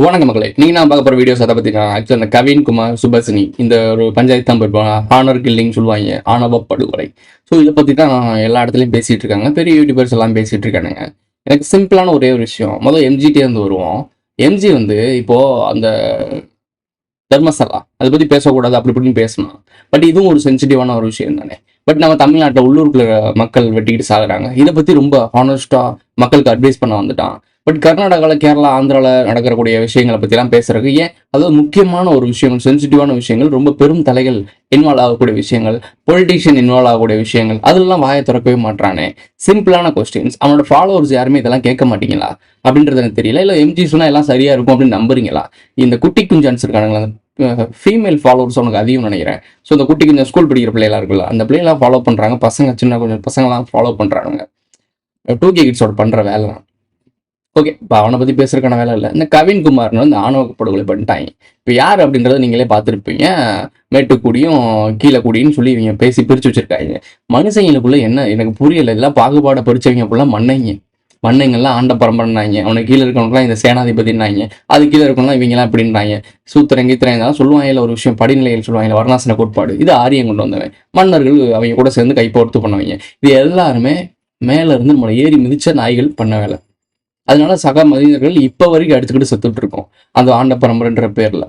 வணக்க மக்களே, நீங்க நான் பார்க்க போற வீடியோஸ் அதை பத்தி ஆக்சுவலி இந்த கவின் குமார் சுபசினி இந்த ஒரு பஞ்சாயத்து தான் போயிருப்பாங்க. ஹானர் கில்லிங் சொல்லுவாங்க, ஆணவ படுகொலை. ஸோ இதை பத்தி தான் எல்லா இடத்துலையும் பேசிட்டு இருக்காங்க. பெரிய யூடியூபர்ஸ் எல்லாம் பேசிட்டு இருக்கானுங்க. எனக்கு சிம்பிளான ஒரே ஒரு விஷயம், முதல் எம்ஜிட்டே இருந்து வருவோம். எம்ஜி இப்போ அந்த தர்மசலா அதை பத்தி பேசக்கூடாது அப்படி இப்படின்னு பேசணும். பட் இதுவும் ஒரு சென்சிட்டிவான ஒரு விஷயம் தானே. பட் நம்ம தமிழ்நாட்டில் உள்ளூருக்குள்ள மக்கள் வெட்டிக்கிட்டு சாகுறாங்க. இதை பத்தி ரொம்ப ஹானஸ்டா மக்களுக்கு அட்வைஸ் பண்ண வந்துட்டான். பட் கர்நாடகாவில், கேரளா, ஆந்திராவில் நடக்கக்கூடிய விஷயங்களை பற்றிலாம் பேசுறதுக்கு ஏன், அதாவது முக்கியமான ஒரு விஷயங்கள், சென்சிட்டிவான விஷயங்கள், ரொம்ப பெரும் தலைகள் இன்வால்வ் ஆகக்கூடிய விஷயங்கள், பொலிட்டீஷியன் இன்வால்வ் ஆகக்கூடிய விஷயங்கள், அதெல்லாம் வாயை திறக்கவே மாட்டானே. சிம்பிளான கொஸ்டின்ஸ். அவனோட ஃபாலோவர்ஸ் யாருமே இதெல்லாம் கேட்க மாட்டீங்களா அப்படின்றது எனக்கு தெரியல. இல்லை எம்ஜி சொன்னா எல்லாம் சரியா இருக்கும் அப்படின்னு நம்புறீங்களா? இந்த குட்டி குஞ்சான்ஸ் இருக்கானுங்களா, ஃபீமேல் ஃபாலோவர்ஸ் உனக்கு அதிகம் நினைக்கிறேன். ஸோ இந்த குட்டி கொஞ்சம் ஸ்கூல் படிக்கிற பிள்ளைலாம் இருக்குல்ல, அந்த பிள்ளைலாம் ஃபாலோ பண்ணுறாங்க. பசங்க சின்ன கொஞ்சம் பசங்களாம் ஃபாலோ பண்ணுறாங்க. 2K கிட்ஸோட பண்ணுற வேலை தான். ஓகே, இப்போ அவனை பற்றி பேசுறதுக்கான வேலை இல்லை. இந்த கவின் குமார்னு வந்து ஆணவ படுகொலை பண்ணிட்டாங்க. இப்போ யார் அப்படின்றத நீங்களே பார்த்துருப்பீங்க. மேட்டுக்குடியும் கீழே குடின்னு சொல்லி இவங்க பேசி பிரித்து வச்சிருக்காங்க. மனுஷங்களுக்குள்ள என்ன எனக்கு புரியலை. எல்லாம் பாகுபாடை படித்தவங்க ஃபுல்லாக மண்ணைங்கெல்லாம் ஆண்ட பரம்பரைனாங்க. அவனுக்கு கீழே இருக்கவங்களாம் இந்த சேனாதிபதினாங்க. அது கீழே இருக்கவங்களாம் இவங்கெல்லாம் இப்படின்றாங்க. சூத்திரங்க இத்திரங்க சொல்லுவாங்க. ஒரு விஷயம் படிநிலைகள் சொல்லுவாங்க, வர்ணாசன கோட்பாடு. இது ஆரியம் கொண்டு வந்தவன். மன்னர்கள் அவங்க கூட சேர்ந்து கைப்போர்த்து பண்ணுவாங்க. இது எல்லாருமே மேல இருந்து நம்மளை ஏறி மிதிச்ச நாய்கள் பண்ண வேலை. அதனால சக மனிதர்கள் இப்ப வரைக்கும் அடிச்சுக்கிட்டு செத்துட்டு இருக்கோம் அந்த ஆண்ட பரம்பரைன்ற பேர்ல.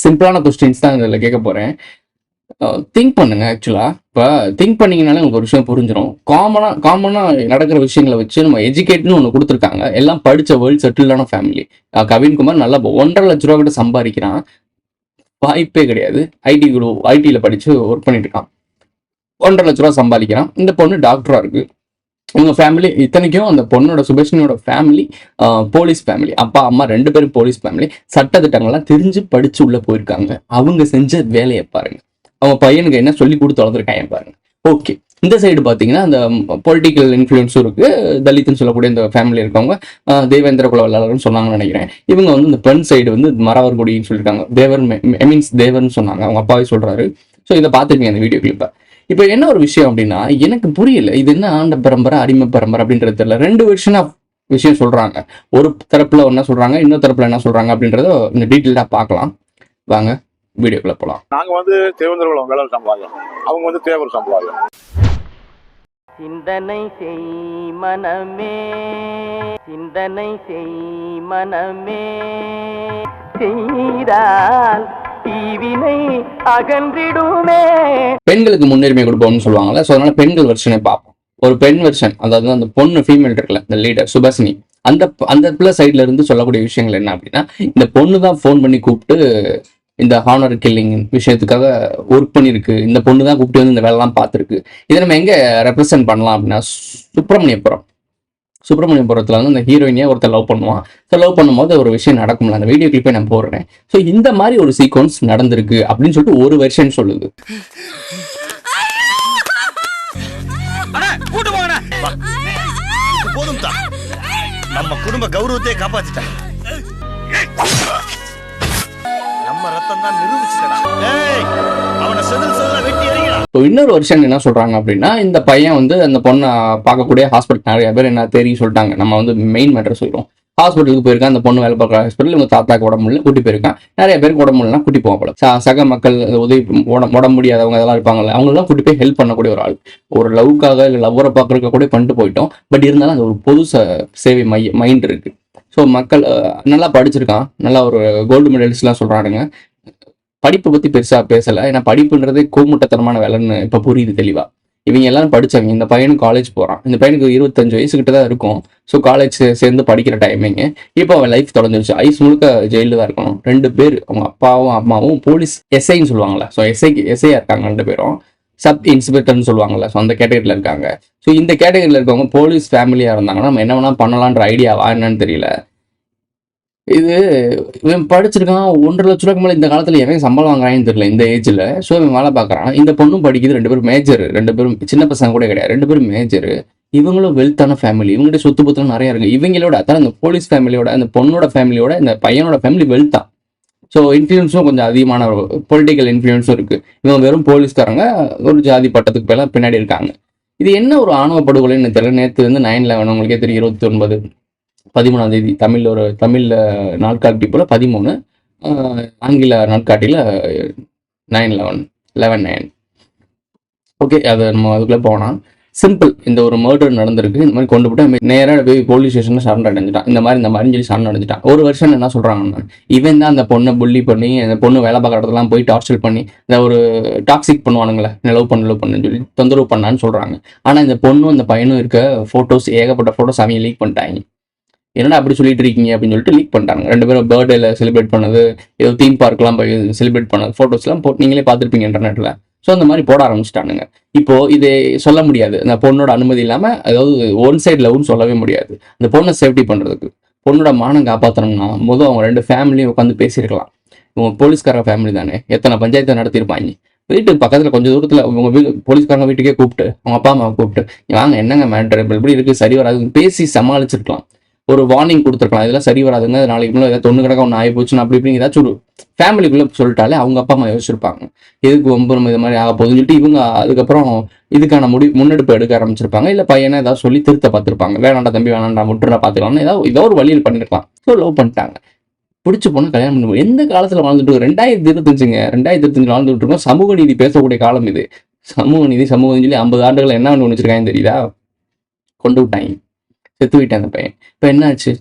சிம்பிளான கொஸ்டின்ஸ் தான் இதில் கேட்க போறேன். திங்க் பண்ணுங்க. ஆக்சுவலா இப்போ திங்க் பண்ணீங்கனாலே உங்களுக்கு ஒரு விஷயம் புரிஞ்சிடும். காமனா நடக்கிற விஷயங்களை வச்சு நம்ம எஜுகேட்னு ஒன்று கொடுத்துருக்காங்க. எல்லாம் படிச்ச வேர்ல்ட் செட்டில்டான ஃபேமிலி. கவின்குமார் நல்லா 1.5 லட்ச ரூபா கிட்ட சம்பாதிக்கிறான். வாய்ப்பே கிடையாது. ஐடியில் படிச்சு ஒர்க் பண்ணிட்டு இருக்கான். 1.5 லட்ச ரூபா சம்பாதிக்கிறான். இந்த பொண்ணு டாக்டரா இருக்கு. உங்க ஃபேமிலி இத்தனைக்கும் அந்த பொண்ணோட சுபேஷனியோட ஃபேமிலி போலீஸ் ஃபேமிலி. அப்பா அம்மா 2 பேரும் போலீஸ் ஃபேமிலி. சட்டத்திட்டங்கள்லாம் தெரிஞ்சு படிச்சு உள்ள போயிருக்காங்க. அவங்க செஞ்ச வேலையை பாருங்க. அவங்க பையனுக்கு என்ன சொல்லி கொடுத்து வளர்த்துருக்காங்க பாருங்க. ஓகே, இந்த சைடு பார்த்தீங்கன்னா அந்த பொலிட்டிக்கல் இன்ஃப்ளூயன்ஸும் இருக்கு. தலித்துன்னு சொல்லக்கூடிய இந்த ஃபேமிலி இருக்கவங்க தேவேந்திர குல வல்லாளர்னு சொன்னாங்கன்னு நினைக்கிறேன். இவங்க வந்து இந்த பெண் சைடு வந்து மறவர்குடின்னு சொல்லியிருக்காங்க. மீன்ஸ் தேவர்னு சொன்னாங்க. அவங்க அப்பாவே சொல்றாரு. ஸோ இதை பார்த்துருக்கீங்க அந்த வீடியோ கிளிப்பை. இப்போ என்ன ஒரு விஷயம் அப்படின்னா, எனக்கு புரியல இது என்ன ஆண்ட பரம்பரை அடிமை பரம்பரை அப்படின்றது தெரியல. 2 வெர்ஷன் ஆஃப் விஷயம் சொல்றாங்க. ஒரு தரப்புல என்ன சொல்றாங்க, இன்னொரு தரப்புல என்ன சொல்றாங்க அப்படின்றத இந்த டீட்டெயிலா பார்க்கலாம். வாங்க வீடியோக்குள்ள போலாம். நாங்க வந்து தேவேந்திரகுலம் வேளாண் சமுதாயம், அவங்க வந்து தேவர் சமுதாயம். சிந்தனை செய் மனமே, சிந்தனை செய் மனமே, செய்தால் தீவினை அகன்றிடுமே. பெண்களுக்கு முன்னுரிமை கொடுப்போம்னு சொல்லுவாங்கல்ல. ஸோ அதனால பெண்கள் வெர்ஷனை பார்ப்போம். ஒரு பெண் வெர்ஷன், அதாவது அந்த பொண்ணு ஃபீமேல் இருக்குல்ல, இந்த லீடர் சுபசினி, அந்த பிள்ளை சைட்ல இருந்து சொல்லக்கூடிய விஷயங்கள் என்ன அப்படின்னா, இந்த பொண்ணு தான் ஃபோன் பண்ணி கூப்பிட்டு இந்த ஹானர் கில்லிங் விஷயத்துக்காக ஒர்க் பண்ணியிருக்கு. இந்த பொண்ணு தான் கூப்பிட்டு வந்து இந்த வேலைலாம் பார்த்துருக்கு. இதை நம்ம எங்க ரெப்ரசென்ட் பண்ணலாம் அப்படின்னா, சுப்பிரமணியபுரத்தில் வந்து அந்த ஹீரோயினியை ஒருத்தர் லவ் பண்ணுவான். ஸோ லவ் பண்ணும்போது ஒரு விஷயம் நடக்கும்ல, அந்த வீடியோ கிளிப்பை நான் போடுறேன். ஸோ இந்த மாதிரி ஒரு சீக்வன்ஸ் நடந்திருக்கு அப்படின்னு சொல்லிட்டு ஒரு வெர்ஷன் சொல்லுது. போதும் தான், நம்ம குடும்ப கௌரவத்தை காப்பாத்திட்டாங்க. நம்ம ரத்தம் தான் நிரூபிச்சுட்டா. அவனை செதில் செதில வெட்டி எறியலாம். இன்னொரு வருஷம் என்ன சொல்றாங்க அப்படின்னா, இந்த பையன் வந்து அந்த பொண்ணை பார்க்கக்கூடிய ஹாஸ்பிட்டல் நிறைய பேர் என்ன தெரியும் சொல்லிட்டாங்க. நம்ம வந்து மெயின் மேட்டர் சொல்லிடும். ஹாஸ்பிட்டலுக்கு போயிருக்கான் அந்த பொண்ணு, வேலை பார்க்குற ஹாஸ்பிட்டல். இவங்க தாத்தாக்கு உடம்பு முடியல, கூட்டி போயிருக்கான். நிறைய பேருக்கு உடம்பு முடியலாம் கூட்டி போவோம் போல. சக மக்கள், உதவி உடம்பு முடியாதவங்க அதெல்லாம் இருப்பாங்கல்ல, அவங்களெல்லாம் கூட்டி போய் ஹெல்ப் பண்ணக்கூடிய ஒரு ஆள். ஒரு லவ்வுக்காக இல்லை லவ்வரை பார்க்கறதுக்கு கூட பண்ணிட்டு போயிட்டோம். பட் இருந்தாலும் அந்த ஒரு பொது சேவை மைண்ட் இருக்கு. ஸோ மக்கள் நல்லா படிச்சிருக்கான், நல்லா ஒரு கோல்டு மெடலிஸ்ட்லாம் சொல்றானுங்க. படிப்பை பற்றி பெருசாக பேசலை, ஏன்னா படிப்புன்றதே கூமுட்டத்தனமான வேலைன்னு இப்போ புரியுது தெளிவா. இவங்க எல்லாரும் படித்தவங்க. இந்த பையனும் காலேஜ் போகிறான். இந்த பையனுக்கு 25 வயசுக்கிட்ட தான் இருக்கும். ஸோ காலேஜ் சேர்ந்து படிக்கிற டைமிங்க. இப்போ அவன் லைஃப் தொடர்ந்துருச்சு. ஐஸ் முழுக்க ஜெயிலில் தான் இருக்கணும். 2 பேர், அவங்க அப்பாவும் அம்மாவும் போலீஸ் எஸ்ஐன்னு சொல்லுவாங்களே, ஸோ எஸ்ஐயா இருக்காங்க. 2 பேரும் சப் இன்ஸ்பெக்டர்னு சொல்லுவாங்கல்ல, ஸோ அந்த கேட்டகரியில் இருக்காங்க. ஸோ இந்த கேட்டகரியில் இருக்கவங்க போலீஸ் ஃபேமிலியாக இருந்தாங்கன்னா நம்ம என்ன வேணா பண்ணலான்ற ஐடியாவா என்னன்னு தெரியல. இது இவன் படிச்சிருக்கான். 1.5 லட்ச ரூபாய்க்கு மேலே இந்த காலத்தில் எவன் சம்பளம் வாங்குறான்னு தெரியல இந்த ஏஜில். ஸோ இவன் வேலை பார்க்குறான். இந்த பொண்ணும் படிக்குது. 2 பேரும் மேஜர். 2 பேரும் சின்ன பசங்க கூட கிடையாது. 2 பேரும் மேஜர். இவங்களும் வெல்த்தான ஃபேமிலி. இவங்ககிட்ட சொத்து பத்திரம் நிறைய இருக்கு. இவங்களோட அதான் இந்த போலீஸ் ஃபேமிலியோட, அந்த பொண்ணோட ஃபேமிலியோட, இந்த பையனோட ஃபேமிலி வெல்த்தான். ஸோ இன்ஃப்ளூயன்ஸும் கொஞ்சம் அதிகமான பொலிட்டிக்கல் இன்ஃப்ளூயன்ஸும் இருக்கு. இவங்க வெறும் போலீஸ்காரங்க, ஒரு ஜாதி பட்டத்துக்கு பேர்லாம் பின்னாடி இருக்காங்க. இது என்ன ஒரு ஆணவ படுகொலைன்னு தெரியல. நேற்று வந்து 9/11 உங்களுக்கே தெரியும், 29 13ஆம் தேதி தமிழ்ல நாட்காட்டி போல் 13, ஆங்கில நாட்காட்டியில் 9/11 ஓகே. அதை நம்ம அதுக்குள்ளே போனால் சிம்பிள். இந்த ஒரு மர்டர் நடந்திருக்கு, இந்த மாதிரி கொண்டு போட்டு நேராக போய் போலீஸ் ஸ்டேஷனில் சரண் அடைஞ்சிட்டான். இந்த மாதிரி சொல்லி சரண் அடைஞ்சிட்டான். ஒரு வருஷம் என்ன சொல்கிறாங்கன்னா, இவன் தான் அந்த பொண்ணை புள்ளி பண்ணி, அந்த பொண்ணு வேலை பார்க்குற இடத்துலாம் போய் டார்ச்சர் பண்ணி, இந்த ஒரு டாக்ஸிக் பண்ணுவானுங்களே, லவ் பண்ணுன்னு சொல்லி தொந்தரவு பண்ணான்னு சொல்கிறாங்க. ஆனால் இந்த பொண்ணும் இந்த பையனும் இருக்க ஃபோட்டோஸ், ஏகப்பட்ட ஃபோட்டோஸ் அவங்க லீக் பண்ணிட்டாங்க. என்னடா அப்படி சொல்லிட்டு இருக்கீங்க அப்படின்னு சொல்லிட்டு லீக் பண்ணிட்டாங்க. 2 பேரும் பர்த்டேல செலிப்ரேட் பண்ணது, ஏதோ தீம் பார்க்லாம் போய் செலிப்ரேட் பண்ணது ஃபோட்டோஸ்லாம் நீங்களே பார்த்துருப்பீங்க இன்டர்நெட்டில். ஸோ அந்த மாதிரி போட ஆரம்பிச்சிட்டானுங்க. இப்போ இதை சொல்ல முடியாது, அந்த பொண்ணோட அனுமதி இல்லாமல், அதாவது ஒன் சைடு லவ்னு சொல்லவே முடியாது. அந்த பொண்ணை சேஃப்டி பண்ணுறதுக்கு, பொண்ணோட மானம் காப்பாற்றணும்னா அவங்க 2 ஃபேமிலியும் உட்காந்து பேசியிருக்கலாம். இவங்க போலீஸ்கார ஃபேமிலி தானே, எத்தனை பஞ்சாயத்தை நடத்தியிருப்பாங்க. வீட்டுக்கு பக்கத்தில் கொஞ்சம் தூரத்தில் உங்கள் போலீஸ்காரங்க வீட்டுக்கே கூப்பிட்டு, அவங்க அப்பா அம்மாவை கூப்பிட்டு, வாங்க என்னங்க மேட்ரு இப்படி இருக்குது, சரி வராதுன்னு பேசி சமாளிச்சிருக்கலாம். ஒரு வார்னிங் கொடுத்துருக்கலாம், இதெல்லாம் சரி வராதுங்க, நாளைக்கு முன்னாடி ஏதாவது தொண்ணு கிடக்க ஒன்று ஆகி போச்சுன்னா அப்படி இப்படின்னு ஏதாச்சும் ஒரு ஃபேமிலிக்குள்ளே சொல்லிட்டாலே அவங்க அப்பா அம்மா யோசிச்சிருப்பாங்க, எதுக்கு ரொம்ப இது மாதிரி ஆக போகுதுன்னு சொல்லிட்டு இவங்க அதுக்கப்புறம் இதுக்கான முன்னெடுப்பு எடுக்க ஆரம்பிச்சிருப்பாங்க. இல்லை பையனை ஏதாவது சொல்லி திருத்த பார்த்துருப்பாங்க, வேணாண்டா தம்பி வேணாண்டா முட்டுறா பார்த்துக்கலாம்னு ஏதோ ஒரு வழியில் பண்ணியிருக்கலாம். ஸோ லவ் பண்ணிட்டாங்க, பிடிச்சி போனால் கல்யாணம் பண்ணுவோம். எந்த காலத்தில் வாழ்ந்துட்டு இருக்கோம்? 2025 வாழ்ந்துட்டு இருக்கோம். சமூக நீதி பேசக்கூடிய காலம் இது. சமூக நீதி சொல்லி 50 ஆண்டுகள் என்ன ஒன்று வச்சிருக்காங்கன்னு தெரியுதா? கொண்டு விட்டாங்க, செத்து விட்டேன் அந்த பையன். இப்போ என்னாச்சு?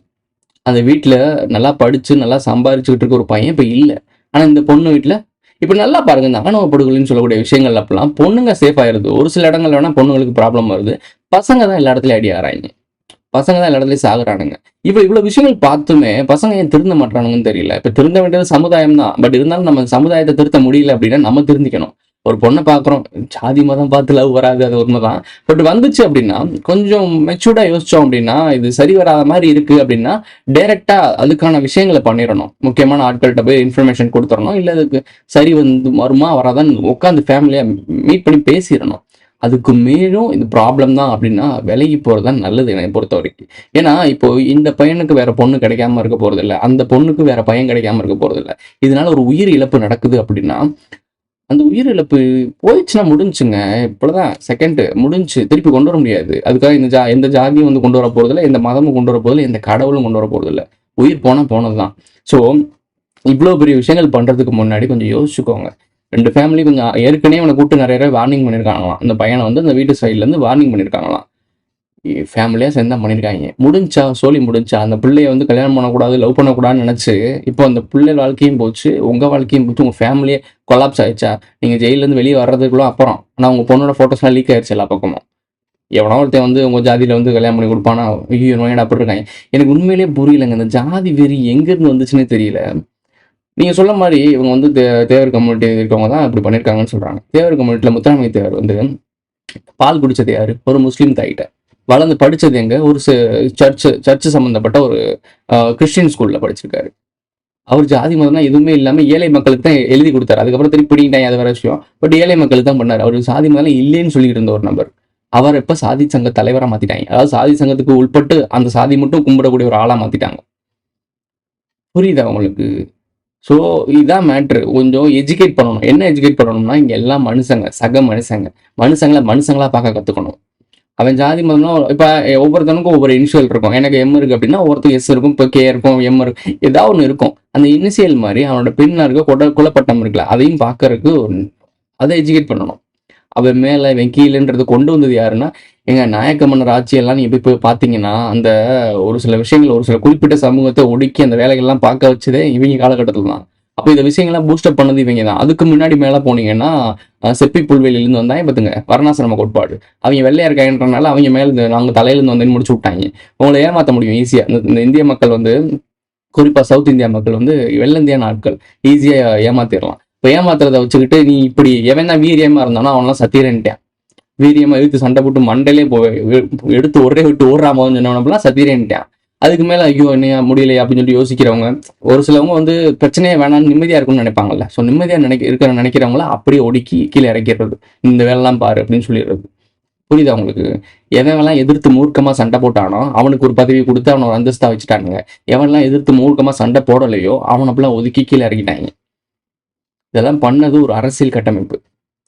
அந்த வீட்டில் நல்லா படித்து நல்லா சம்பாரிச்சுக்கிட்டு இருக்க ஒரு பையன் இப்போ இல்லை. ஆனால் இந்த பொண்ணு வீட்டில் இப்போ நல்லா பாருங்க, இந்த ஆணவ படுகொலைன்னு சொல்லக்கூடிய விஷயங்கள் அப்பெல்லாம் பொண்ணுங்க சேஃப் ஆயிருது. ஒரு சில இடங்கள்ல வேணா பொண்ணுங்களுக்கு ப்ராப்ளம் வருது. பசங்க தான் எல்லா இடத்துலையும் அடி ஆறாங்க, பசங்க தான் எல்லா இடத்துலையும் சாகுறானுங்க. இப்போ இவ்வளோ விஷயங்கள் பார்த்துமே பசங்க ஏன் திருந்த மாட்டானுங்கன்னு தெரியல. இப்போ திருந்த வேண்டியது சமுதாயம் தான். பட் இருந்தாலும் நம்ம சமுதாயத்தை திருத்த முடியல அப்படின்னா நம்ம திருந்திக்கணும். ஒரு பொண்ணை பார்க்குறோம், ஜாதி மதம் பார்த்து லவ் வராது, அது உண்மைதான். பட் வந்துச்சு அப்படின்னா கொஞ்சம் மெச்சூர்டாக யோசிச்சோம் அப்படின்னா, இது சரி வராத மாதிரி இருக்குது அப்படின்னா டைரெக்டாக அதுக்கான விஷயங்களை பண்ணிடணும். முக்கியமான ஆட்கள்கிட்ட போய் இன்ஃபர்மேஷன் கொடுத்துடணும். இல்லை அதுக்கு சரி வருமா வராதான்னு உட்காந்து ஃபேமிலியாக மீட் பண்ணி பேசிடணும். அதுக்கு மேலும் இது ப்ராப்ளம் தான் அப்படின்னா விலகி போகிறது தான் நல்லது என்னை பொறுத்த வரைக்கும். ஏன்னா இப்போ இந்த பையனுக்கு வேற பொண்ணு கிடைக்காம இருக்க போகிறது இல்லை, அந்த பொண்ணுக்கு வேற பையன் கிடைக்காம இருக்க போகிறது இல்லை. இதனால ஒரு உயிர் இழப்பு நடக்குது அப்படின்னா அந்த உயிரிழப்பு போயிடுச்சுன்னா முடிஞ்சுங்க. இப்படிதான் செகண்ட் முடிஞ்சு திருப்பி கொண்டு வர முடியாது. அதுக்காக எந்த ஜாதியும் வந்து கொண்டு வர போறதில்லை, எந்த மதமும் கொண்டு வர போறதில்லை, எந்த கடவுளும் கொண்டு வர போறதில்லை. உயிர் போனதுதான். ஸோ இவ்வளோ பெரிய விஷயங்கள் பண்றதுக்கு முன்னாடி கொஞ்சம் யோசிச்சுக்கோங்க. 2 ஃபேமிலி கொஞ்சம் ஏற்கனவே அவனை கூப்பிட்டு நிறைய வார்னிங் பண்ணியிருக்காங்களாம். அந்த பையனை வந்து அந்த வீட்டு சைட்லேருந்து வார்னிங் பண்ணியிருக்காங்களாம். ஃபேமிலியாக சேர்ந்தா பண்ணியிருக்காங்க. முடிஞ்சா அந்த பிள்ளைய வந்து கல்யாணம் பண்ணக்கூடாது, லவ் பண்ணக்கூடாதுன்னு நினச்சி இப்போ அந்த பிள்ளை வாழ்க்கையும் போச்சு, உங்கள் வாழ்க்கையும் போச்சு, உங்கள் ஃபேமிலியே கொலாப்ஸ் ஆயிடுச்சா. நீங்கள் ஜெயிலேருந்து வெளியே வர்றதுக்குள்ள அப்புறம் ஆனால் உங்கள் பொண்ணோட ஃபோட்டோஸ்லாம் லீக் ஆயிடுச்சு எல்லா பக்கமும். எவனோ ஒருத்தன் வந்து உங்கள் ஜாதியில் வந்து கல்யாணம் பண்ணி கொடுப்பானா? ஐயோ நோயடா அப்படி இருக்காங்க. எனக்கு உண்மையிலே புரியலைங்க, இந்த ஜாதி வெறி எங்கேருந்து வந்துச்சுன்னே தெரியல. நீங்கள் சொல்ல மாதிரி இவங்க வந்து தேவர் கம்யூனிட்டி இருக்கவங்க தான் இப்படி பண்ணியிருக்காங்கன்னு சொல்கிறாங்க. தேவர் கம்யூனிட்டியில் முத்துராமலிங்க தேவர் வந்து பால் குடிச்சது யாரு? ஒரு முஸ்லீம் தாயிட்ட. வளர்ந்து படித்தது எங்கே? ஒரு சர்ச்சு சம்மந்தப்பட்ட ஒரு கிறிஸ்டின் ஸ்கூலில் படிச்சிருக்காரு. அவர் ஜாதி மதம்னா எதுவுமே இல்லாமல் ஏழை மக்களுக்கு தான் எழுதி கொடுத்தாரு. அதுக்கப்புறம் திருப்பி பிடிக்கிட்டாங்க, அது வேற விஷயம். பட் ஏழை மக்களுக்கு தான் பண்ணார். அவர் சாதி மதம் இல்லைன்னு சொல்லிட்டு இருந்த ஒரு நபர் அவர் இப்போ சாதி சங்க தலைவராக மாற்றிட்டாங்க. அதாவது சாதி சங்கத்துக்கு உட்பட்டு அந்த சாதி மட்டும் கும்பிடக்கூடிய ஒரு ஆளாக மாற்றிட்டாங்க. புரியுதா உங்களுக்கு? ஸோ இதுதான் மேட்ரு. கொஞ்சம் எஜுகேட் பண்ணணும். என்ன எஜுகேட் பண்ணணும்னா இங்கே எல்லாம் மனுஷங்க, சக மனுஷங்களா பார்க்க கற்றுக்கணும். அவன் ஜாதி மதம்னா இப்போ ஒவ்வொருத்தனுக்கும் ஒவ்வொரு இனிஷியல் இருக்கும். எனக்கு எம் இருக்கு அப்படின்னா ஒவ்வொருத்தருக்கு எஸ் இருக்கும், இப்போ கே இருக்கும், எம் இருக்கும், ஏதாவது ஒன்று இருக்கும். அந்த இனிஷியல் மாதிரி அவனோட பின்ன இருக்க குலப்பட்டம் இருக்குல்ல, அதையும் பார்க்கறதுக்கு அதை எஜுகேட் பண்ணணும். அவன் மேலே இவன் கீழேன்றது கொண்டு வந்தது யாருன்னா, நாயக்க மன்னர் ஆட்சியெல்லாம் நீ போய் பார்த்தீங்கன்னா அந்த ஒரு சில விஷயங்கள் ஒரு சில குறிப்பிட்ட சமூகத்தை ஒடுக்கி அந்த வேலைகள்லாம் பார்க்க வச்சதே இவங்க காலகட்டத்தில் தான். அப்போ இந்த விஷயங்கள்லாம் பூஸ்டப் பண்ணது இவங்க தான். அதுக்கு முன்னாடி மேலே போனீங்கன்னா செப்பி புல்வெளியிலேருந்து வந்தாங்க பார்த்துங்க, வர்ணாசிரம கோட்பாடு. அவங்க வெள்ளையா இருக்காங்கன்றனால அவங்க மேலே நாங்கள் தலையிலேருந்து வந்தேன்னு முடிச்சு விட்டாங்க. உங்களை ஏமாற்ற முடியும் ஈஸியாக. இந்த இந்திய மக்கள் வந்து குறிப்பாக சவுத் இந்தியா மக்கள் வந்து வெள்ள இந்தியான ஆட்கள் ஈஸியாக ஏமாத்திடலாம். இப்போ ஏமாத்துறதை வச்சுக்கிட்டு நீ இப்படி எவன் தான் வீரியமாக இருந்தானோ அவனெல்லாம் சத்திரன்ட்டேன். வீரியமாக இழுத்து சண்டை போட்டு மண்டையிலே எடுத்து ஒரே விட்டு ஓடுறாமோன்னு சொன்னவனப்பெல்லாம் சத்திரன்ட்டேன். அதுக்கு மேலே ஐயோ என்னையா முடியலையா அப்படின்னு சொல்லி யோசிக்கிறவங்க ஒரு சிலவங்க வந்து பிரச்சனையே வேணாம்னு நிம்மதியாக இருக்கும்னு நினைப்பாங்கல்ல. ஸோ நிம்மதியாக நினைக்கிறவங்கள அப்படியே ஒடுக்கி கீழே இறக்கிறது. இந்த வேலைலாம் பாரு அப்படின்னு சொல்லிடுறது. புரியுதா உங்களுக்கு? எவன்லாம் எதிர்த்து மூர்க்கமாக சண்டை போட்டானோ அவனுக்கு ஒரு பதவி கொடுத்து அவனை ஒரு அந்தஸ்தா வச்சுட்டானுங்க. எவன்லாம் எதிர்த்து மூர்க்கமாக சண்டை போடலையோ அவனை அப்படிலாம் ஒதுக்கி கீழே இறக்கிட்டாங்க. இதெல்லாம் பண்ணது ஒரு அரசியல் கட்டமைப்பு.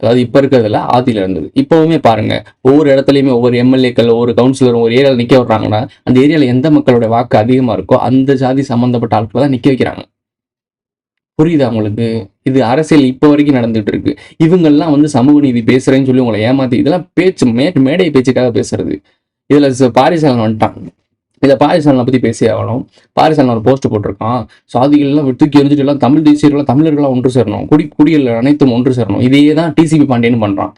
அதாவது இப்போ இருக்கிறதுல ஆதியில் இருந்தது. இப்போவுமே பாருங்க, ஒவ்வொரு இடத்துலையுமே ஒவ்வொரு எம்எல்ஏக்கள், ஒவ்வொரு கவுன்சிலரும் ஒரு ஏரியாவில் நிற்க விடுறாங்கன்னா, அந்த ஏரியாவில் எந்த மக்களோட வாக்கு அதிகமாக இருக்கோ அந்த ஜாதி சம்மந்தப்பட்ட ஆட்களை தான் நிற்க வைக்கிறாங்க. புரியுதா உங்களுக்கு? இது அரசியல் இப்போ வரைக்கும் நடந்துட்டு இருக்கு. இவங்கெல்லாம் வந்து சமூக நீதி பேசுறேன்னு சொல்லி உங்களை ஏமாத்தி, இதெல்லாம் பேச்சு மேடை பேச்சுக்காக பேசுறது. இதுல பாரிசாலன் வந்துட்டான். இதை பாரிசாலனை பத்தி பேசி ஆகணும். பாரிசாலன் ஒரு போஸ்ட் போட்டிருக்கான், சாதிகள்லாம் தூக்கி எரிஞ்சிட்டு எல்லாம் தமிழ் தேசியர்களாம் தமிழர்களாம் ஒன்று சேரணும், குடிகள் அனைத்தும் ஒன்று சேரணும். இதே தான் டிசிபி பாண்டியன் பண்றான்.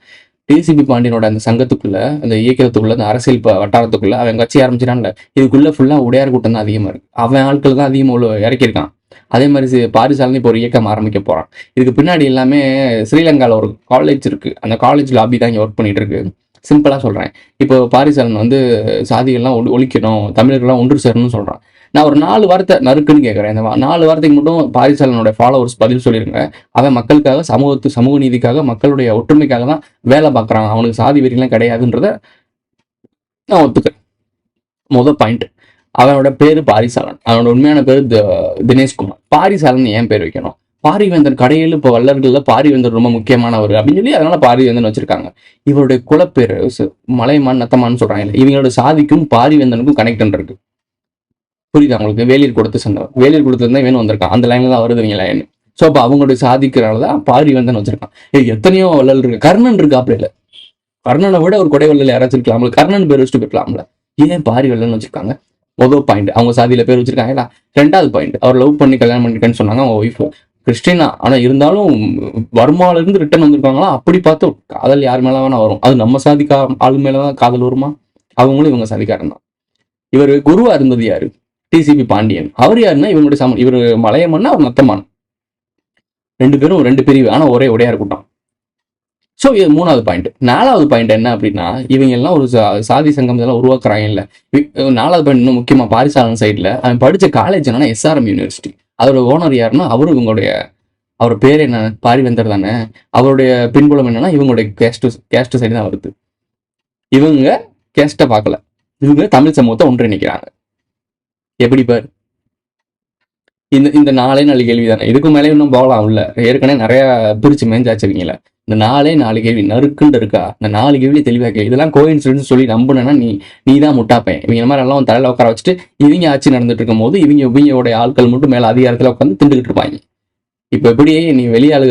டிசிபி பாண்டியனோட அந்த சங்கத்துக்குள்ள, அந்த இயக்கத்துக்குள்ள, அந்த அரசியல் வட்டாரத்துக்குள்ள அவன் கட்சி ஆரம்பிச்சிடான்ல, இதுக்குள்ள ஃபுல்லா உடையார் கூட்டம் தான் அதிகமா இருக்கு. அவன் ஆட்கள் தான் அதிகமாக இறக்கியிருக்கான். அதே மாதிரி பாரிசாலன் இப்போ ஒரு இயக்கம் ஆரம்பிக்க போறான். இதுக்கு பின்னாடி எல்லாமே ஸ்ரீலங்காவில் ஒரு காலேஜ் இருக்கு. அந்த காலேஜ் லாபி தான் இங்கே ஒர்க் பண்ணிட்டு இருக்கு. சிம்பிளா சொல்றேன். இப்போ பாரிசாலன் வந்து சாதிகள்லாம் ஒழிக்கணும், தமிழர்கள்லாம் ஒன்று சேரணும்னு சொல்றான். நான் ஒரு 4 வார்த்தை நறுக்குன்னு கேட்குறேன். இந்த 4 வார்த்தைக்கு மட்டும் பாரிசாலனோட ஃபாலோவர்ஸ் பதில் சொல்லிருங்க. அவன் மக்களுக்காக, சமூக நீதிக்காக, மக்களுடைய ஒற்றுமைக்காக தான் வேலை பார்க்குறான். அவனுக்கு சாதி வெறியெல்லாம் கிடையாதுன்றத நான் ஒத்துக்கிறேன். முதல் பாயிண்ட், அவனோட பேரு பாரிசாலன். அவனோட உண்மையான பேரு தினேஷ்குமார். பாரிசாலன் ஏன் பேர் வைக்கணும்? பாரிவேந்தன் கடையில் இப்போ வல்லர்கள்ல பாரிவேந்தன் ரொம்ப முக்கியமானவர் அப்படின்னு சொல்லி அதனால பாரிவேந்தன் வச்சிருக்காங்க. இவருடைய குலப்பேரு மலைமான் நத்தமான்னு சொல்றாங்க. இவங்களோட சாதிக்கும் பாரிவேந்தனுக்கும் கனெக்டன் இருக்கு. புரியுதா உங்களுக்கு? வேலியர் கொடுத்து சேர்ந்தவர், வேலியர் கொடுத்து இருந்தா வேணும் வந்திருக்கான். அந்த லைன்ல தான் வருது இவங்க லைன். ஸோ அப்போ அவங்களுடைய சாதிக்கிறனாலதான் பாரிவேந்தன் வச்சிருக்கான். எத்தனையோ வள்ளல் இருக்கு. கர்ணன் இருக்கு. அப்படி இல்லை, கர்ணனை விட ஒரு கொடை வள்ளல் யாராச்சும் இருக்கலாம்ல, கர்ணன் பேர் வச்சுட்டு போயிருக்கலாம்ல. ஏன் பாரிவள்ளல்னு வச்சிருக்காங்க? முதல் பாயிண்ட், அவங்க சாதியில பேர் வச்சிருக்காங்களா. 2வது பாயிண்ட், அவர் லவ் பண்ணி கல்யாணம் பண்ணிருக்கேன்னு சொன்னாங்க. அவங்க ஒய்ஃப் கிறிஸ்டினா, ஆனா இருந்தாலும் வர்மால இருந்து ரிட்டர்ன் வந்திருக்காங்களா. அப்படி பார்த்து காதல் யார் மேல வேணா வரும். அது நம்ம சாதிக்கா ஆளு மேலதான் காதல் வருமா? அவங்களும் இவங்க சாதிக்காரன் தான். இவர் குருவா இருந்தது யாரு? டிசிபி பாண்டியன். அவர் யாருன்னா இவங்களுடைய இவர் மலையமன்னா அவர் நத்தமான். 2 பேரும் 2 பிரிவு, ஆனா ஒரே உடையார் கூட்டம். ஸோ இது 3வது பாயிண்ட். 4வது பாயிண்ட் என்ன அப்படின்னா, இவங்க எல்லாம் ஒரு சாதி சங்கம் இதெல்லாம் உருவாக்குறாங்க. இல்லை, 4வது பாயிண்ட் இன்னும் முக்கியமா பாரிசாலன் சைட்ல அவன் படிச்ச காலேஜ் என்னன்னா எஸ்ஆர்எம் யூனிவர்சிட்டி. அதோட ஓனர் யாருன்னா அவரும் இவங்களுடைய, அவர் பேர் என்ன, பாரிவேந்தர் தானே. அவருடைய பின்புலம் என்னன்னா இவங்களுடைய கேஸ்ட் சைடு தான் வருது. இவங்க கேஸ்ட்டை பார்க்கல, இவங்க தமிழ் சமூகத்தை ஒன்றிணைக்கிறாங்க. எப்படி பாரு, இந்த 4 கேள்வி தானே. இதுக்கு மேலே இன்னும் போகலாம் உள்ள, ஏற்கனவே நிறைய பிரிச்சு மேஞ்சாச்சுவீங்கள. இந்த 4 கேள்வி நறுக்குன்னு இருக்கா. இந்த 4 கேள்வி தெளிவாக, இதெல்லாம் கோயின்சிடன்ஸ் சொல்லி நம்புனா நீ தான் முட்டாப்பேன். இவங்க மாதிரி எல்லாம் தலையில உட்கார வச்சுட்டு இவங்க ஆட்சி நடந்துட்டு இருக்கும் போது இவங்களுடைய ஆட்கள் மட்டும் மேல அதிகாரத்துல உட்காந்து திண்டுகிட்டு இருப்பாங்க. இப்ப எப்படி நீ வெளியாளு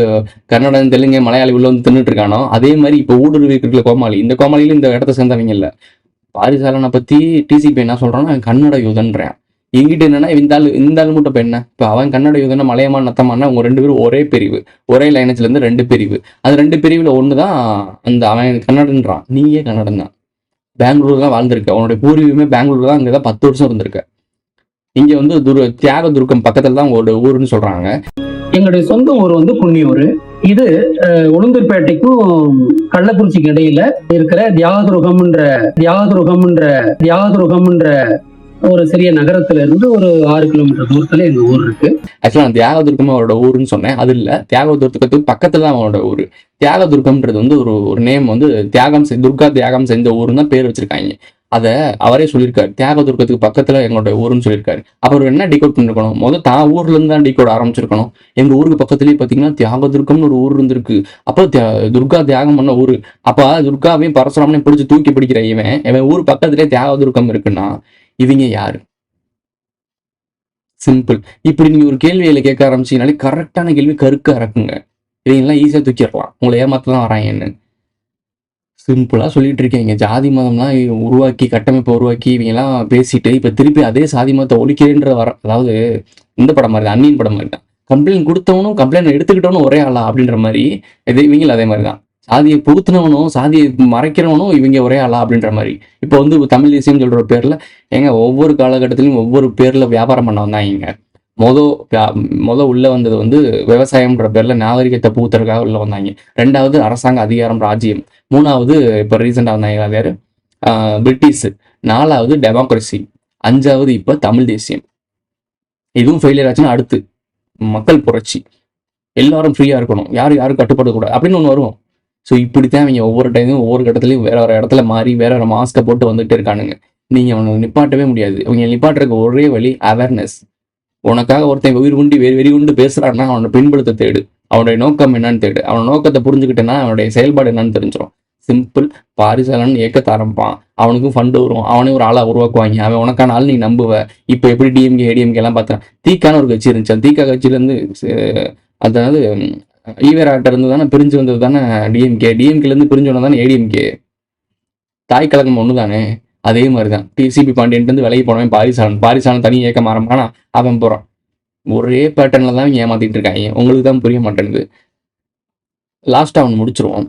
கன்னடம், தெலுங்கு, மலையாளி உள்ள வந்து தின்னுட்டு இருக்கானோ, அதே மாதிரி இப்ப ஊடுருவி இருக்கிற கோமாளி, இந்த கோமாளியில இந்த இடத்த சேர்ந்தவங்க இல்ல. பாரிசாலனை பத்தி டிசிபி என்ன சொல்றான்னா கன்னட யூதன்றேன். எங்கிட்ட என்னன்னா இந்த ஆள் மட்டும் இப்ப என்ன, இப்ப அவன் கன்னட யூதனா மலையமான் நத்தமானா அவங்க 2 பேரும் ஒரே பிரிவு, ஒரே லைனேஜ்ல இருந்து 2 பிரிவு. அது 2 பிரிவுல ஒண்ணுதான் அந்த அவன் கன்னடன்றான். நீயே கன்னடம் தான், பெங்களூர் தான் வாழ்ந்திருக்க, அவனுடைய பூர்வீகமே பெங்களூர் தான். அங்கதான் 10 வருஷம் இருந்திருக்க. இங்க வந்து தியாக துர்க்கம் பக்கத்துல தான் ஒரு ஊருன்னு சொல்றாங்க. எங்களுடைய சொந்த ஊர் வந்து குன்னியூர். இது உளுந்தூர்பேட்டைக்கும் கள்ளக்குறிச்சிக்கு இடையில இருக்கிற தியாகதுருகம்ன்ற ஒரு சிறிய நகரத்துல இருந்து ஒரு 6 கிலோமீட்டர் தூரத்துல எங்க ஊர் இருக்கு. ஆக்சுவலா நான் தியாகதுர்கம் அவரோட ஊருன்னு சொன்னேன். அது இல்ல, தியாகதுர்கத்துக்கு பக்கத்துல தான் அவனோட ஊரு. தியாகதுர்கம்ன்றது வந்து ஒரு நேம் வந்து துர்கா தியாகம் செஞ்ச ஊருன்னு தான் பேர் வச்சிருக்காங்க. அதை அவரே சொல்லியிருக்காரு, தியாகதுர்கத்துக்கு பக்கத்துல எங்களோட ஊருன்னு சொல்லியிருக்காரு. அப்புறம் என்ன டிகோட் பண்ணிருக்கணும்? முதல் தான் ஊர்ல இருந்து தான் டிகோட் ஆரம்பிச்சிருக்கணும். எங்க ஊருக்கு பக்கத்துலயே பாத்தீங்கன்னா தியாகதுர்கம்னு ஒரு ஊர் இருந்திருக்கு. அப்போ துர்கா தியாகம் பண்ண ஊரு. அப்ப துர்காவையும் பரசுராமனையும் பிடிச்சு தூக்கி பிடிக்கிற இவன் ஊர் பக்கத்துலயே தியாகதுர்கம் இருக்குன்னா இவங்க யாரு? சிம்பிள். இப்படி நீங்க ஒரு கேள்வியில கேட்க ஆரம்பிச்சீங்கனாலே கரெக்டான கேள்வி கருக்க இறக்குங்க. இவங்க எல்லாம் ஈஸியா தூக்கிடலாம். உங்களை ஏமாத்ததான் வராங்கன்னு சிம்பிளா சொல்லிட்டு இருக்கீங்க. ஜாதி மதம்லாம் உருவாக்கி, கட்டமைப்பை உருவாக்கி இவங்க எல்லாம் பேசிட்டு இப்ப திருப்பி அதே சாதி மதத்தை ஒழிக்கிறேன்ற அதாவது இந்த படம் மாதிரி தான், அன்னியின் படம் மாதிரி தான். கம்ப்ளைண்ட் கொடுத்தவனும் கம்ப்ளைண்ட் எடுத்துக்கிட்டவனும் ஒரே ஆளா அப்படின்ற மாதிரி இவங்களும் அதே மாதிரி தான். சாதியை புகுத்தினவனும் சாதியை மறைக்கிறவனும் இவங்க ஒரே ஆளா அப்படின்ற மாதிரி. இப்போ வந்து தமிழ் தேசியம் சொல்ற பேர்ல ஒவ்வொரு காலகட்டத்திலையும் ஒவ்வொரு பேர்ல வியாபாரம் பண்ண வந்தாங்க. மொத உள்ள வந்தது வந்து விவசாயம்ன்ற பேர்ல நாகரிகத்தை புகுத்துறதுக்காக உள்ள வந்தாங்க. 2வது அரசாங்க அதிகாரம், ராஜ்யம். 3வது இப்ப ரீசெண்டா வந்தாங்க வேறு பிரிட்டிஷ். 4வது டெமோக்ரஸி. 5வது இப்ப தமிழ் தேசியம். இதுவும் ஃபெயிலியர் ஆச்சுன்னா அடுத்து மக்கள் புரட்சி. எல்லாரும் ஃப்ரீயா இருக்கணும், யாரும் கட்டுப்படக்கூடாது அப்படின்னு ஒண்ணு வரும். ஸோ இப்படித்தான் அவங்க ஒவ்வொரு டைமும் ஒவ்வொரு கட்டத்துலையும் வேற இடத்துல மாறி வேற மாஸ்கை போட்டு வந்துட்டு இருக்கானுங்க. நீங்க அவனை நிப்பாட்டவே முடியாது. அவங்க நிப்பாட்டுறதுக்கு ஒரே வழி அவேர்னஸ். உனக்காக ஒருத்தன் வெறி குண்டு பேசுறான்னா அவனை பின்படுத்த தேடு. அவனுடைய நோக்கம் என்னன்னு தேடு. அவன் நோக்கத்தை புரிஞ்சுக்கிட்டேன்னா அவனுடைய செயல்பாடு என்னன்னு தெரிஞ்சிடும். சிம்பிள். பாரிசாலன் ஏக்கத்த ஆரம்பிப்பான், அவனுக்கும் ஃபண்டு வரும், அவனே ஒரு ஆளா உருவாக்குவாங்க, அவன் உனக்கான ஆள் நீ நம்புவ. இப்போ எப்படி டிஎம்கே ஏடிஎம்கே எல்லாம் பார்த்தேன், தீக்கான ஒரு கட்சி இருந்துச்சு, அந்த தீக்கா கட்சியிலேருந்து அதாவது ஈவேராட்ட இருந்து தானே பிரிஞ்சு வந்தது தானே டிஎம்கே, டிஎம்கேலேருந்து பிரிஞ்சு வந்தது தானே ஏடிஎம்கே. தாய் கழகம் ஒன்று தானே. அதே மாதிரி தான் சிபி பாண்டியன்ட்டு விலகி போனவன் பாரிசாலன் தனி இயக்கம் ஆரம்பிப்பானா, அவன் போகிறான். ஒரே பேட்டர்னில் தான் ஏமாத்திட்டு இருக்காங்க. உங்களுக்கு தான் புரிய மாட்டேங்குது. லாஸ்ட்டாக அவன் முடிச்சிருவான்.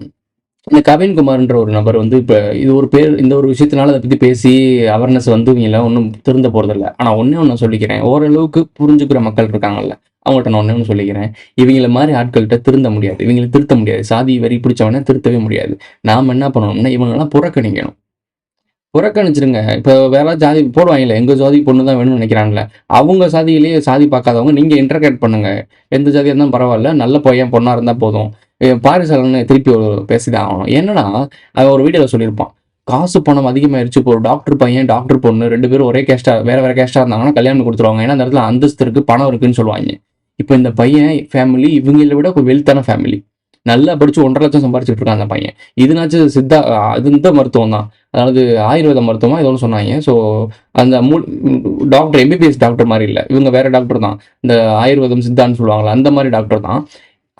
இந்த கவின்குமார்ன்ற ஒரு நபர் வந்து இப்போ இது ஒரு பேர், இந்த ஒரு விஷயத்தினால அதை பற்றி பேசி அவேர்னஸ் வந்து இவங்களாம் ஒன்றும் திருந்த போகிறதில்ல. ஆனால் ஒன்று சொல்லிக்கிறேன், ஓரளவுக்கு புரிஞ்சுக்கிற மக்கள் இருக்காங்கல்ல, அவங்கள்ட்ட நான் ஒன்று சொல்லிக்கிறேன், இவங்கள மாதிரி ஆட்கள்கிட்ட திருந்த முடியாது, இவங்களை திருத்த முடியாது. சாதி வரி பிடிச்சவனே திருத்தவே முடியாது. நாம் என்ன பண்ணணும்னா இவங்கெல்லாம் புறக்கணிக்கணும். புறக்கணிச்சிருங்க. இப்போ வேற ஜாதி போடுவாங்கல்ல, எங்கள் ஜாதி பொண்ணு தான் வேணும்னு நினைக்கிறாங்கல்ல, அவங்க சாதியிலேயே சாதி பார்க்காதவங்க நீங்கள் இன்டர்கேட் பண்ணுங்க. எந்த ஜாதியாக இருந்தாலும் பரவாயில்ல, நல்ல பையன் பொண்ணாக இருந்தால் போதும். பாரிசாலன்னு திருப்பி பேசிதான் ஆகணும். என்னன்னா அவன் ஒரு வீடியோவில் சொல்லியிருப்பான், காசு பணம் அதிகமாகிடுச்சு, இப்போ ஒரு டாக்டர் பையன் டாக்டர் பொண்ணு 2 பேரும் ஒரே கேஸ்டா வேற கேஸ்டா இருந்தாங்கன்னா கல்யாணம் கொடுத்துருவாங்க. ஏன்னா அந்த இடத்துல அந்தஸ்து இருக்கு, பணம் இருக்குன்னு சொல்லுவாங்க. இப்போ இந்த பையன் ஃபேமிலி இவங்களை விட ஒரு வெல்த்தான ஃபேமிலி, நல்லா படிச்சு 1.5 லட்சம் சம்பாரிச்சுட்டு இருக்கான் அந்த பையன். இதுனாச்சும் அது இந்த மருத்துவம் தான், அதாவது ஆயுர்வேத மருத்துவமா ஏதோ சொன்னாங்க. ஸோ அந்த டாக்டர் எம்பிபிஎஸ் டாக்டர் மாதிரி இல்லை, இவங்க வேற டாக்டர் தான், இந்த ஆயுர்வேதம் சித்தான்னு சொல்லுவாங்களா அந்த மாதிரி டாக்டர் தான்.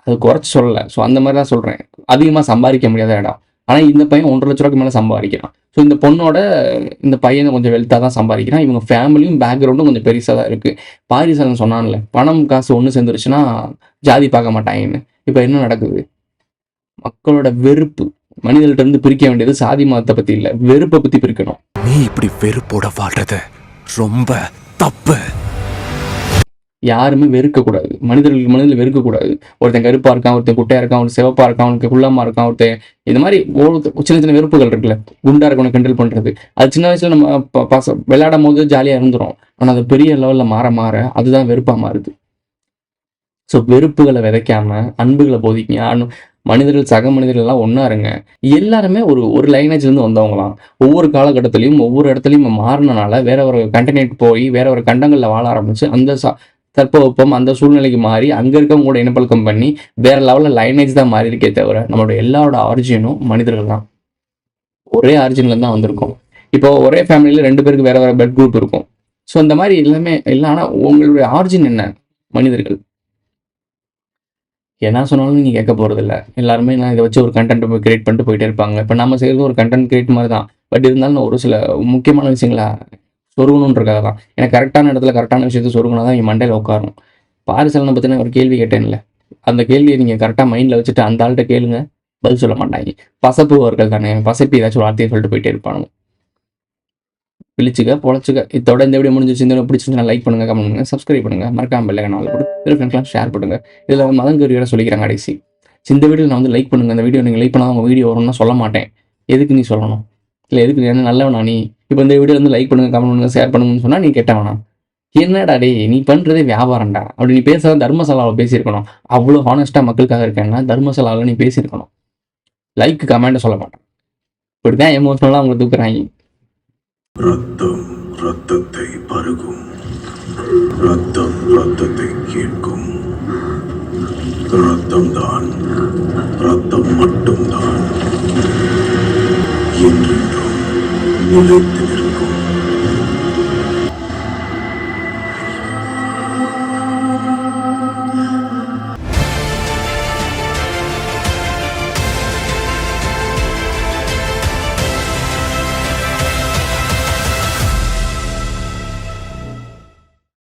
அது குறைச்சி சொல்லலை. ஸோ அந்த மாதிரி தான் சொல்கிறேன், அதிகமாக சம்பாதிக்க முடியாத இடம். ஆனால் இந்த பையன் 1.5 லட்ச ரூபாய்க்கு மேலே சம்பாதிக்கிறான். ஸோ இந்த பொண்ணோட இந்த பையனை கொஞ்சம் வெல்த்தாக தான் சம்பாதிக்கிறான். இவங்க ஃபேமிலியும் பேக்ரவுண்டும் கொஞ்சம் பெருசாக தான் இருக்குது. பாரிசாலன் சொன்னான்ல, பணம் காசு ஒன்று சேர்ந்துருச்சுன்னா ஜாதி பார்க்க மாட்டாங்கன்னு. இப்போ என்ன நடக்குது? மக்களோட வெறுப்பு, மனிதர்கிட்ட இருந்து பிரிக்க வேண்டியது சாதி மதத்தை பற்றி இல்லை, வெறுப்பை பற்றி பிரிக்கணும். நீ இப்படி வெறுப்போட வாழ்றது ரொம்ப தப்பு. யாருமே வெறுக்கக்கூடாது, மனிதர்கள் வெறுக்கக்கூடாது. ஒருத்தன் கருப்பாக இருக்கான், ஒருத்தன் குட்டையாக இருக்கான், ஒருத்தன் சிவப்பாக இருக்கான், அவனுக்கு குள்ளமாக இருக்கான், ஒருத்தன் இந்த மாதிரி சின்ன வெறுப்புகள் இருக்குல்ல. குண்டா இருக்கவனை கிண்டல் பண்ணுறது, அது சின்ன வயசுல நம்ம விளையாடும் போது ஜாலியாக இருந்துரும். ஆனால் அது பெரிய லெவலில் மாற அதுதான் வெறுப்பாக மாறுது. ஸோ வெறுப்புகளை விதைக்காம அன்புகளை போதிக்கங்க. மனிதர்கள் சக மனிதர்கள் எல்லாம் ஒன்றா இருங்க. எல்லாருமே ஒரு லைனேஜ்லேருந்து வந்தவங்களாம். ஒவ்வொரு காலகட்டத்திலையும் ஒவ்வொரு இடத்துலையும் மாறினால வேற ஒரு கண்டெனேட் போய் வேற ஒரு கண்டங்களில் வாழ ஆரம்பிச்சு அந்த தட்பவெப்பம் அந்த சூழ்நிலைக்கு மாறி அங்கே இருக்கவங்க கூட இனப்பழக்கம் பண்ணி வேற லெவலில் லைனேஜ் தான் மாறி இருக்கே தவிர நம்மளோட எல்லாரோட ஆரிஜினும் மனிதர்கள் தான். ஒரே ஆரிஜின்லேருந்து தான் வந்திருக்கும். இப்போ ஒரே ஃபேமிலியில் 2 பேருக்கு வேற பிளட் குரூப் இருக்கும். ஸோ இந்த மாதிரி எல்லாமே இல்லை. ஆனால் உங்களுடைய ஆரிஜின் என்ன? மனிதர்கள். என்ன சொன்னாலும் நீங்கள் கேட்க போகிறதில்ல. எல்லாருமே நான் இதை வச்சு ஒரு கண்டென்ட் கிரியேட் பண்ணிட்டு போயிட்டே இருப்பாங்க. இப்போ நம்ம செய்கிறது ஒரு கண்டென்ட் கிரியேட் மாதிரி தான். பட் இருந்தாலும் ஒரு சில முக்கியமான விஷயங்களை சொருகணுன்றக்காக தான். எனக்கு கரெக்டான இடத்துல கரெக்டான விஷயத்தை சொருகணும் தான் என் மண்டையில் உட்காரும். பாரிசாலனை பற்றின ஒரு கேள்வி கேட்டேன்ல, அந்த கேள்வியை நீங்கள் கரெக்டாக மைண்டில் வச்சுட்டு அந்த ஆள்கிட்ட கேளுங்க, பதில் சொல்ல மாட்டாங்க. பசப்புவர்கள் தானே, பசப்பி ஏதாச்சும் ஒரு வார்த்தையை சொல்லிட்டு போயிட்டே இருப்பானுங்க. பிழிச்சுக்க பொழைச்சுக்க. இதோட இந்த வீடியோ முடிஞ்சிச்சு. இந்த வீடியோ பிடிச்சிருந்தா லைக் பண்ணுங்க, கமெண்ட் பண்ணுங்க, சப்ஸ்கிரைப் பண்ணுங்க, மறக்காம பெல் ஐகானை ஆல் போட்டு ஃப்ரெண்ட்ஸ்லாம் ஷேர் பண்ணுங்க. இதில் மதங்கறியோட சொல்லிக்கிறாங்க கடைசி. இந்த வீடியோ நான் வந்து லைக் பண்ணுங்க. இந்த வீடியோ நீங்கள் லைக் பண்ணால் உங்கள் வீடியோ வரும்னா சொல்ல மாட்டேன். எதுக்கு நீ சொல்லணும்? இல்லை எதுக்கு என்ன நல்லவனா நீ? இப்போ இந்த வீடியோ வந்து லைக் பண்ணுங்க, கமெண்ட் பண்ணுங்க, ஷேர் பண்ணுங்கன்னு சொன்னால் நீ கெட்டவனா? என்னடா டே, நீ பண்ணுறதே வியாபாரம்டா. அப்படி நீ பேசுகிறத தர்மசாலாவில் பேசியிருக்கணும். அவ்வளோ ஹானஸ்ட்டாக மக்களுக்காக இருக்கேன்னா தர்மசாலாவில் நீ பேசியிருக்கணும். லைக் கமெண்ட்டை சொல்ல மாட்டேன். இப்படி தான் எமோஷனலாக அவங்க தூக்குறாங்க. ரத்தம் ரத்தத்தை பருகும், ரத்தம் ரத்தத்தை கேட்கும். ரத்தம் தான், ரத்தம் மட்டும்தான் என்றென்றும் நிலைத்து நிற்கும்.